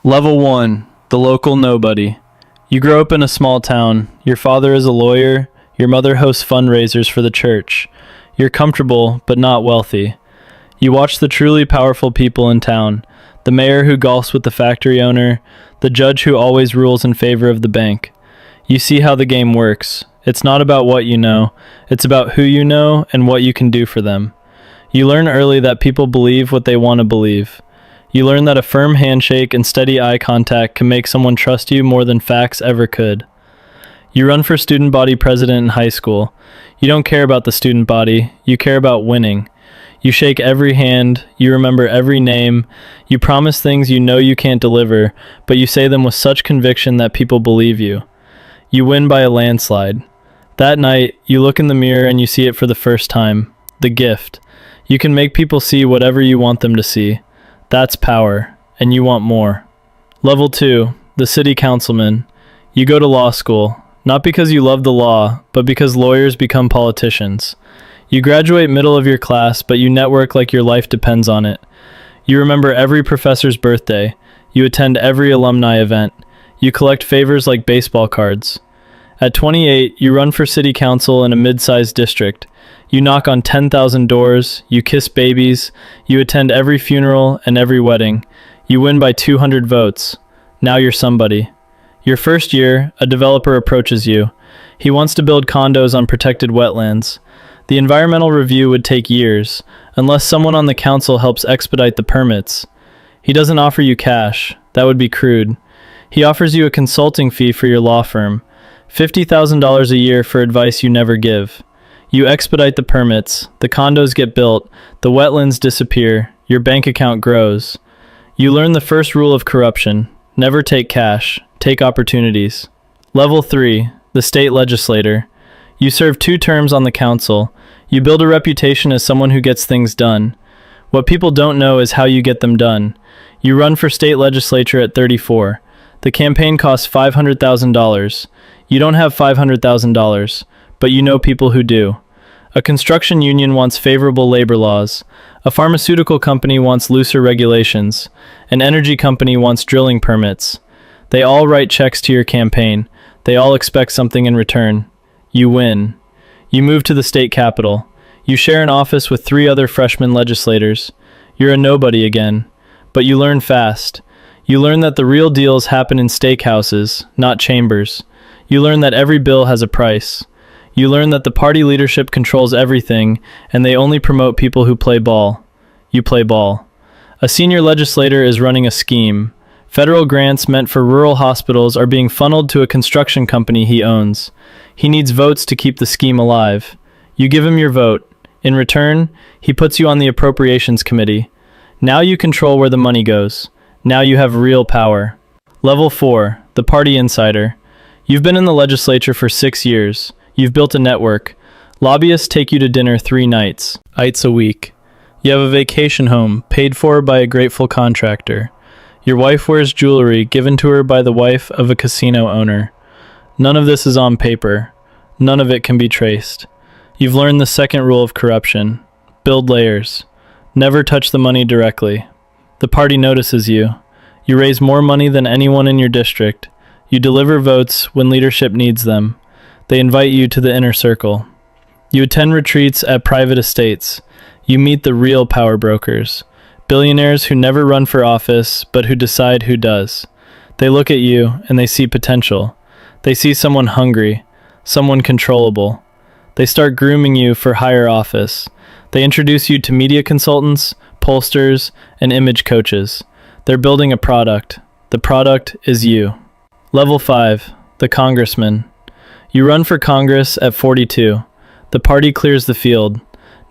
Level 1, the local nobody. You grow up in a small town. Your father is a lawyer. Your mother hosts fundraisers for the church. You're comfortable, but not wealthy. You watch the truly powerful people in town. The mayor who golfs with the factory owner. The judge who always rules in favor of the bank. You see how the game works. It's not about what you know. It's about who you know and what you can do for them. You learn early that people believe what they want to believe. You learn that a firm handshake and steady eye contact can make someone trust you more than facts ever could. You run for student body president in high school. You don't care about the student body. You care about winning. You shake every hand. You remember every name. You promise things you know you can't deliver, but you say them with such conviction that people believe you. You win by a landslide. That night, you look in the mirror and you see it for the first time. The gift. You can make people see whatever you want them to see. That's power, and you want more. Level 2, the City Councilman. You go to law school, not because you love the law, but because lawyers become politicians. You graduate middle of your class, but you network like your life depends on it. You remember every professor's birthday. You attend every alumni event. You collect favors like baseball cards. At 28, you run for city council in a mid-sized district. You knock on 10,000 doors, you kiss babies, you attend every funeral and every wedding. You win by 200 votes. Now you're somebody. Your first year, a developer approaches you. He wants to build condos on protected wetlands. The environmental review would take years, unless someone on the council helps expedite the permits. He doesn't offer you cash. That would be crude. He offers you a consulting fee for your law firm. $50,000 a year for advice you never give. You expedite the permits, the condos get built, the wetlands disappear, your bank account grows. You learn the first rule of corruption: never take cash, take opportunities. Level 3, the State Legislator. You serve 2 terms on the council. You build a reputation as someone who gets things done. What people don't know is how you get them done. You run for State Legislature at 34. The campaign costs $500,000. You don't have $500,000, but you know people who do. A construction union wants favorable labor laws. A pharmaceutical company wants looser regulations. An energy company wants drilling permits. They all write checks to your campaign. They all expect something in return. You win. You move to the state capitol. You share an office with 3 other freshman legislators. You're a nobody again, but you learn fast. You learn that the real deals happen in steakhouses, not chambers. You learn that every bill has a price. You learn that the party leadership controls everything, and they only promote people who play ball. You play ball. A senior legislator is running a scheme. Federal grants meant for rural hospitals are being funneled to a construction company he owns. He needs votes to keep the scheme alive. You give him your vote. In return, he puts you on the appropriations committee. Now you control where the money goes. Now you have real power. Level 4, the party insider. You've been in the legislature for 6 years. You've built a network. Lobbyists take you to dinner 3 nights a week. You have a vacation home paid for by a grateful contractor. Your wife wears jewelry given to her by the wife of a casino owner. None of this is on paper. None of it can be traced. You've learned the second rule of corruption. Build layers. Never touch the money directly. The party notices you. You raise more money than anyone in your district. You deliver votes when leadership needs them. They invite you to the inner circle. You attend retreats at private estates. You meet the real power brokers. Billionaires who never run for office, but who decide who does. They look at you and they see potential. They see someone hungry, someone controllable. They start grooming you for higher office. They introduce you to media consultants, pollsters, and image coaches. They're building a product. The product is you. Level 5, the Congressman. You run for Congress at 42. The party clears the field.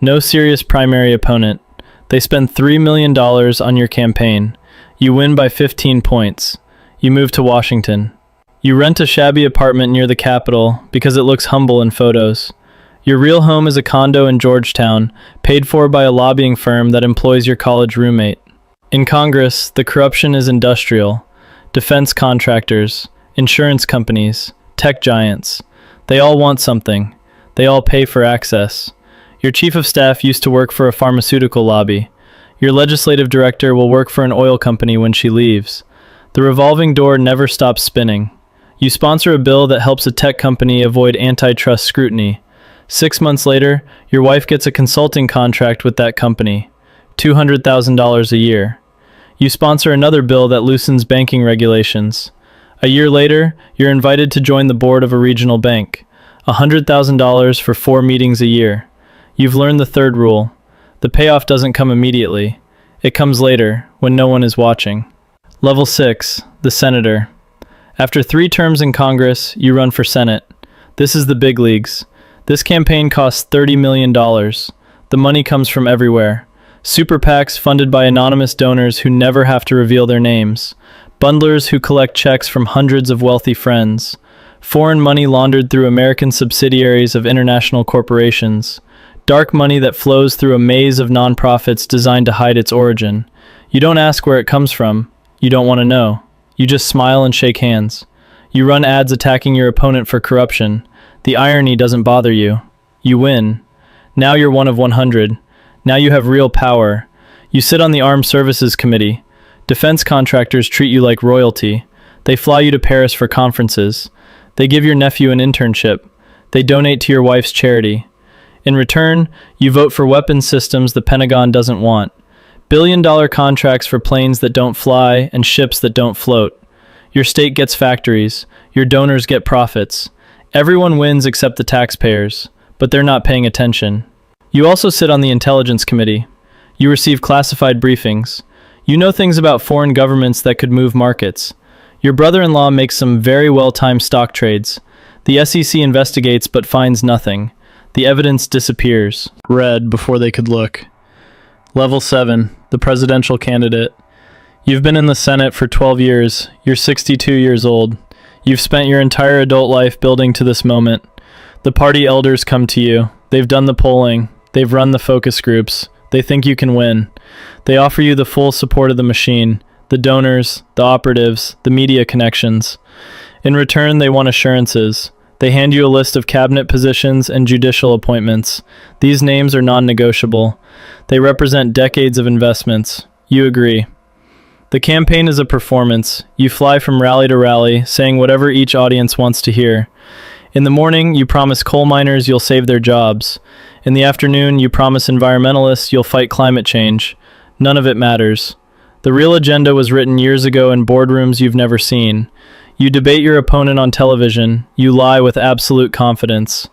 No serious primary opponent. They spend $3 million on your campaign. You win by 15 points. You move to Washington. You rent a shabby apartment near the Capitol because it looks humble in photos. Your real home is a condo in Georgetown, paid for by a lobbying firm that employs your college roommate. In Congress, the corruption is industrial. Defense contractors, insurance companies, tech giants. They all want something. They all pay for access. Your chief of staff used to work for a pharmaceutical lobby. Your legislative director will work for an oil company when she leaves. The revolving door never stops spinning. You sponsor a bill that helps a tech company avoid antitrust scrutiny. 6 months later, your wife gets a consulting contract with that company. $200,000 a year. You sponsor another bill that loosens banking regulations. A year later, you're invited to join the board of a regional bank. $100,000 for 4 meetings a year. You've learned the third rule. The payoff doesn't come immediately. It comes later, when no one is watching. Level 6, the senator. After 3 terms in Congress, you run for Senate. This is the big leagues. This campaign costs $30 million. The money comes from everywhere. Super PACs funded by anonymous donors who never have to reveal their names. Bundlers who collect checks from hundreds of wealthy friends. Foreign money laundered through American subsidiaries of international corporations. Dark money that flows through a maze of nonprofits designed to hide its origin. You don't ask where it comes from. You don't want to know. You just smile and shake hands. You run ads attacking your opponent for corruption. The irony doesn't bother you. You win. Now you're one of 100. Now you have real power. You sit on the Armed Services Committee. Defense contractors treat you like royalty. They fly you to Paris for conferences. They give your nephew an internship. They donate to your wife's charity. In return, you vote for weapons systems the Pentagon doesn't want. Billion-dollar contracts for planes that don't fly and ships that don't float. Your state gets factories. Your donors get profits. Everyone wins except the taxpayers, but they're not paying attention. You also sit on the Intelligence Committee. You receive classified briefings. You know things about foreign governments that could move markets. Your brother-in-law makes some very well-timed stock trades. The SEC investigates but finds nothing. The evidence disappears. Read before they could look. Level 7, the presidential candidate. You've been in the Senate for 12 years. You're 62 years old. You've spent your entire adult life building to this moment. The party elders come to you. They've done the polling. They've run the focus groups. They think you can win. They offer you the full support of the machine, the donors, the operatives, the media connections. In return, they want assurances. They hand you a list of cabinet positions and judicial appointments. These names are non-negotiable. They represent decades of investments. You agree. The campaign is a performance. You fly from rally to rally, saying whatever each audience wants to hear. In the morning, you promise coal miners you'll save their jobs. In the afternoon, you promise environmentalists you'll fight climate change. None of it matters. The real agenda was written years ago in boardrooms you've never seen. You debate your opponent on television. You lie with absolute confidence.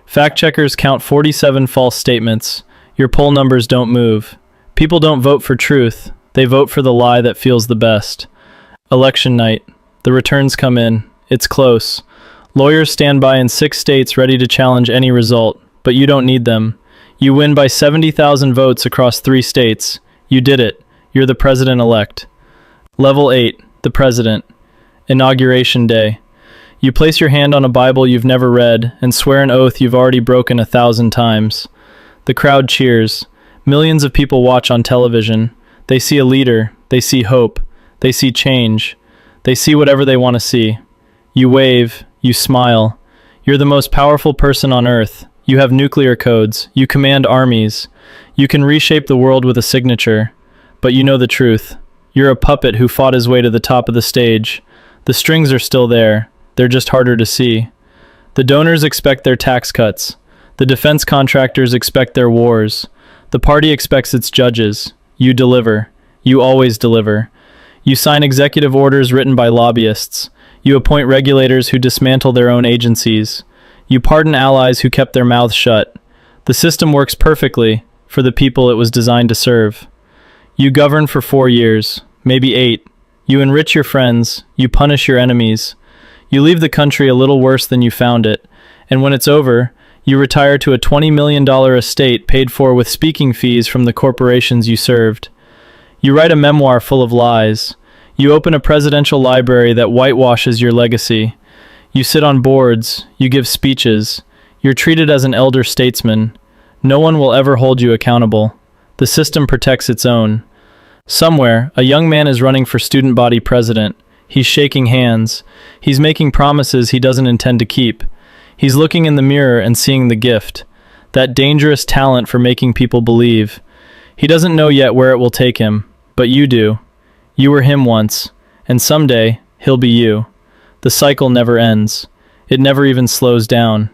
Fact-checkers count 47 false statements. Your poll numbers don't move. People don't vote for truth. They vote for the lie that feels the best. Election night. The returns come in. It's close. Lawyers stand by in 6 states ready to challenge any result, but you don't need them. You win by 70,000 votes across 3 states. You did it. You're the president-elect. Level 8. The president. Inauguration Day. You place your hand on a Bible you've never read and swear an oath you've already broken 1,000 times. The crowd cheers. Millions of people watch on television. They see a leader. They see hope. They see change. They see whatever they want to see. You wave. You smile. You're the most powerful person on earth. You have nuclear codes. You command armies. You can reshape the world with a signature. But you know the truth. You're a puppet who fought his way to the top of the stage. The strings are still there. They're just harder to see. The donors expect their tax cuts. The defense contractors expect their wars. The party expects its judges. You deliver. You always deliver. You sign executive orders written by lobbyists. You appoint regulators who dismantle their own agencies. You pardon allies who kept their mouths shut. The system works perfectly for the people it was designed to serve. You govern for 4 years, maybe 8. You enrich your friends. You punish your enemies. You leave the country a little worse than you found it. And when it's over, you retire to a $20 million estate paid for with speaking fees from the corporations you served. You write a memoir full of lies. You open a presidential library that whitewashes your legacy. You sit on boards. You give speeches. You're treated as an elder statesman. No one will ever hold you accountable. The system protects its own. Somewhere, a young man is running for student body president. He's shaking hands. He's making promises he doesn't intend to keep. He's looking in the mirror and seeing the gift, that dangerous talent for making people believe. He doesn't know yet where it will take him, but you do. You were him once, And someday, he'll be you. The cycle never ends. It never even slows down.